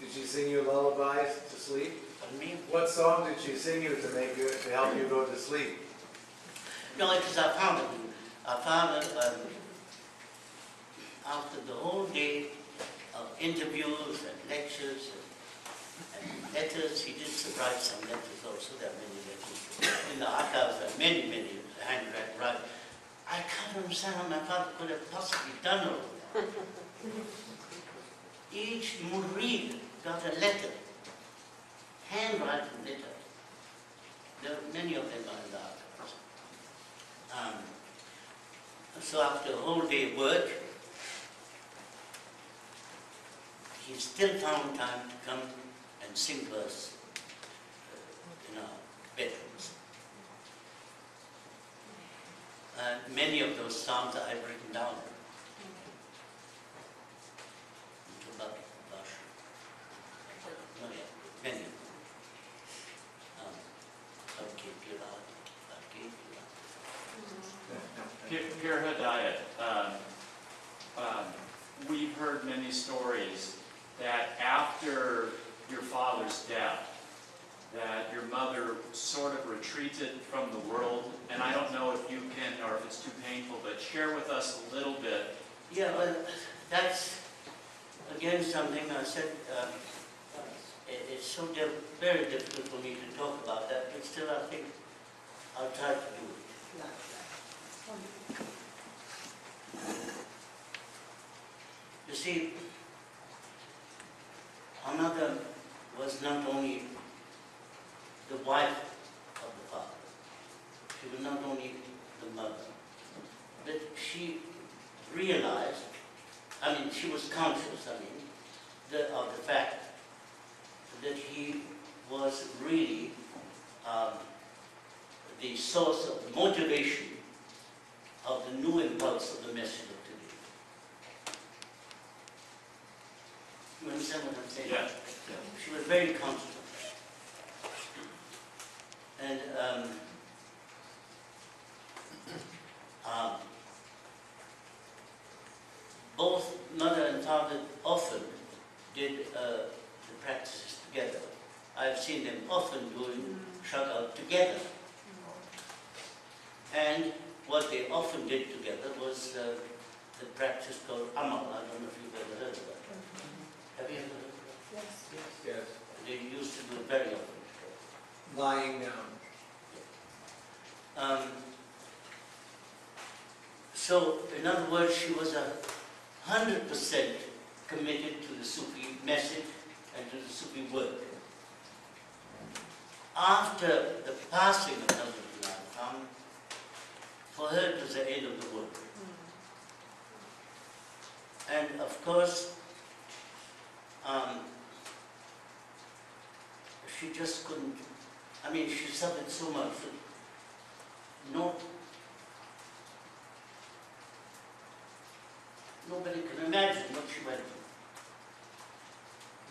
Did she sing you lullabies to sleep? Pardon me? What song did she sing you to help you go to sleep? No, it was our father. Our father, after the whole day of interviews and lectures and letters, he did write some letters also. There are many letters in the archives. There are many, many handwritten. I can't understand how my father could have possibly done all that. Each Murshid got a letter, handwritten letter. There are many of them are in the archives. So after a whole day work, he still found time to come and sing to us in our bedrooms. Many of those songs I've written down. Many. Pir Hidayat, we've heard many stories that after your father's death, that your mother sort of retreated from the world, and I don't know if you can, or if it's too painful, but share with us a little bit. Yeah, well, that's again something I said, it's so very difficult for me to talk about that, but still I think I'll try to do it. You see, our mother was not only the wife of the father, she was not only the mother, but she realized, she was conscious, of the fact that he was really the source of motivation of the new impulse of the message of today. You understand what I'm saying? Yeah. She was very conscious of that. And both mother and father often did the practices together. I've seen them often doing shagal together. And what they often did together was the practice called amal. I don't know if you've ever heard of that. Have you ever heard of that? Yes. They used to do it very often. Lying down. So, in other words, she was 100% committed to the Sufi message and to the Sufi work. After the passing of Hazrat Inayat Khan, for her it was the end of the work. And of course, she just couldn't, she suffered so much that nobody can imagine what she went through.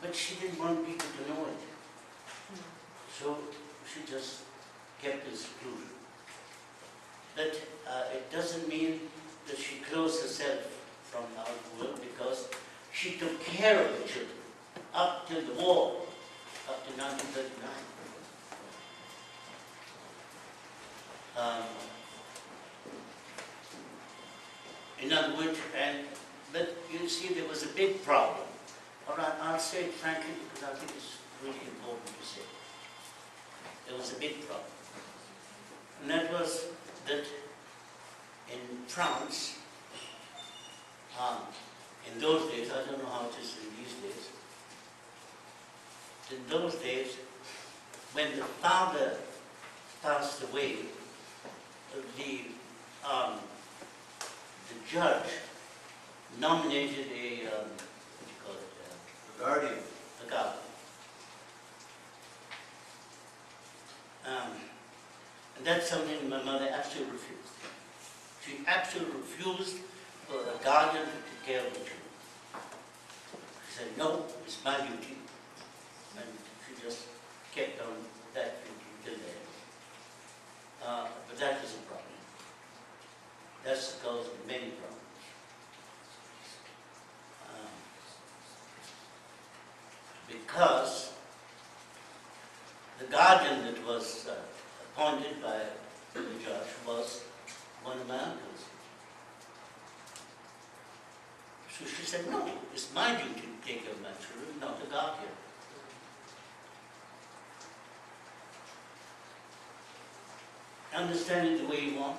But she didn't want people to know it. So she just kept in seclusion. But it doesn't mean that she closed herself from our world, because she took care of the children up till the war, up to 1939. In other words, but you see, there was a big problem. All right, I'll say it frankly because I think it's really important to say. There was a big problem. And that was that in France, in those days, I don't know how it is in these days, in those days, when the father passed away, the judge nominated a, what do you call it? A guardian. A guardian. And that's something my mother absolutely refused. She absolutely refused for a guardian to take care of the children. She said, no, it's my duty. And she just kept on that duty till the end. But that is a problem. That's the cause of many problems. because the guardian that was appointed by the judge was one of my uncles. So she said, no, it's my duty to take care of my children, not the guardian. Understand it the way you want,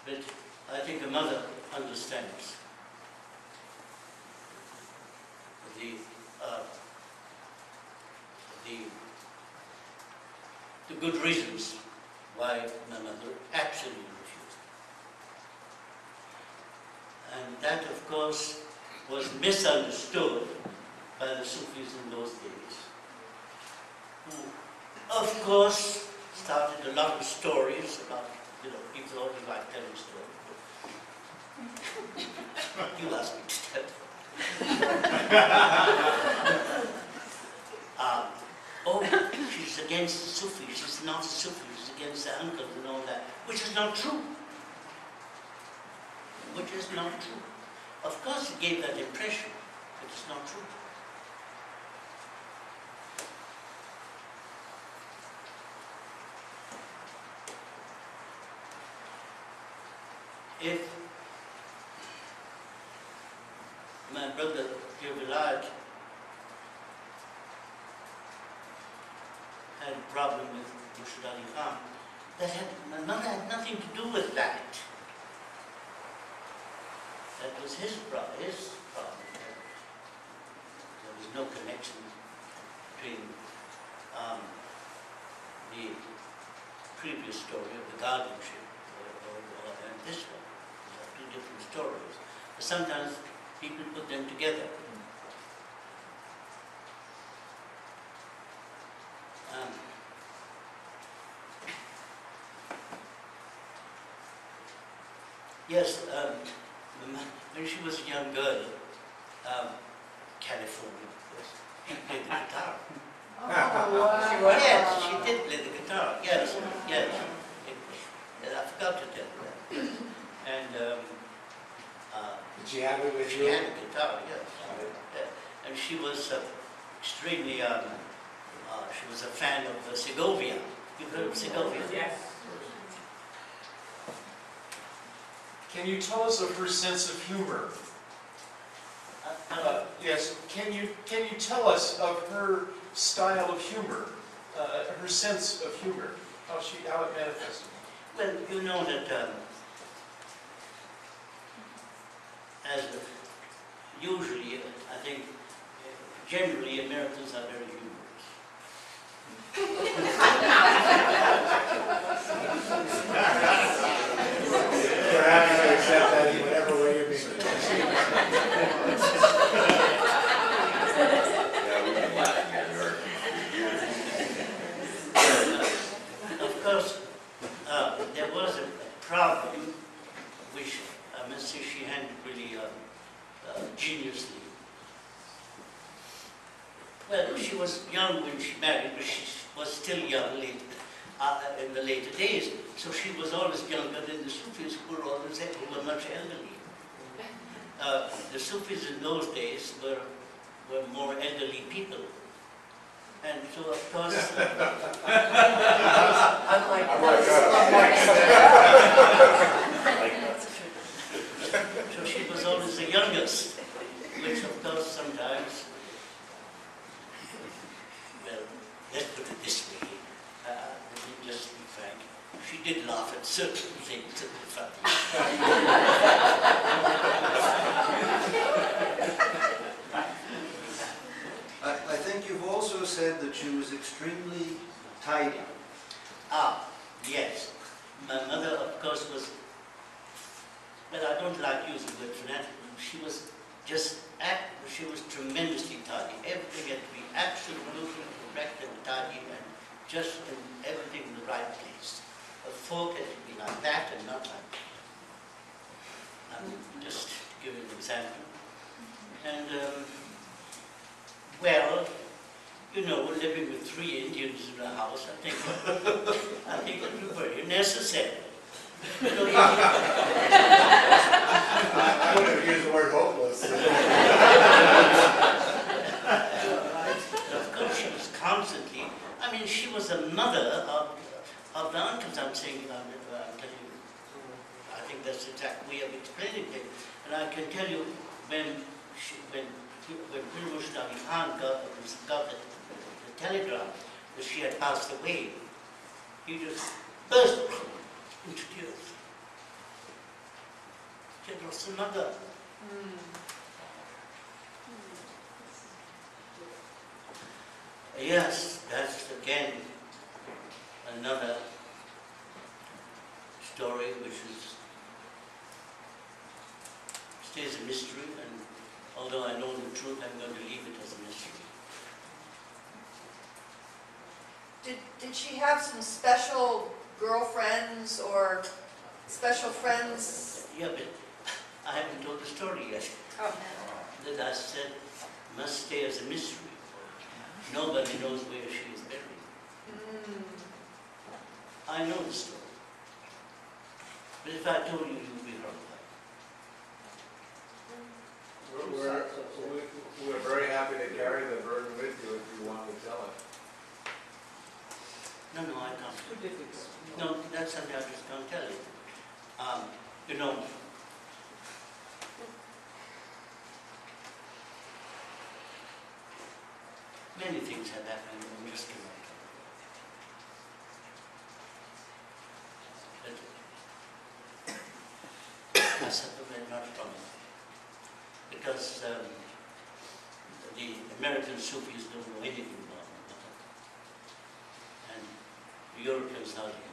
but I think a mother understands the good reasons why my mother absolutely refused. And that, of course, was misunderstood by the Sufis in those days, who, of course, started a lot of stories about, people always like telling stories. You asked me to tell. Oh, she's against the Sufis, she's not a Sufi, she's against the uncles and all that, which is not true. Which is not true. Of course it gave that impression, but it's not true. If my brother Pir-O-Murshid had a problem with Murshid Khan, my mother had nothing to do with that. That was his problem. There was no connection between the previous story of the guardianship and this one. These are two different stories. But sometimes people put them together. Yes, when she was a young girl, California, of course, she played the guitar. Oh, wow. Yes, she did play the guitar. Yes, yes. I forgot to tell you that. Yes. And Did she have it with she you? had a guitar, yes. And she was extremely, she was a fan of Segovia. You've heard of Segovia? Yes. Can you tell us of her sense of humor? Yes, can you tell us of her style of humor, her sense of humor, how it manifested? Well, you know that as usually, I think, generally Americans are very humorous. We're happy to accept that in whatever way you're being Of course, there was a problem which I must say she handled really geniusly. Well, she was young when she married, but she was still young in the later days. So she was always younger than the Sufis, who were much elderly. The Sufis in those days were more elderly people. And so, of course, so she was always the youngest, which of course sometimes, well, let's put it this way, just to be frank, she did laugh at certain things that were funny. I think you've also said that she was extremely tidy. Yes. My mother, of course, was, well, I don't like using the word fanatic. She was she was tremendously tidy. Everything had to be absolutely correct and tidy and just everything in the right place. A fork had to be like that and not like that. Just to give you an example. And, well, you know, living with 3 Indians in the house, I think it was very necessary. You know, I would have used the word hopeless. mean, she was the mother of the uncles. I'm saying, I'm telling you. I think that's the exact way of explaining it. And I can tell you, when Pir-O-Murshid Khan got the telegram that she had passed away, he just burst into tears. She had lost a mother. Yes, that's again another story which stays a mystery, and although I know the truth, I'm going to leave it as a mystery. Did she have some special girlfriends or special friends? Yeah, but I haven't told the story yet. Oh. That I said must stay as a mystery. Nobody knows where she is buried. I know the story. But if I told you, you would be horrified. We're very happy to carry the burden with you if you want to tell it. No, I can't. Too difficult. No, that's something I just can't tell you. You know, many things have happened in just a moment. But I separated not from it. Because the American Sufis don't know anything about it. And the Europeans hardly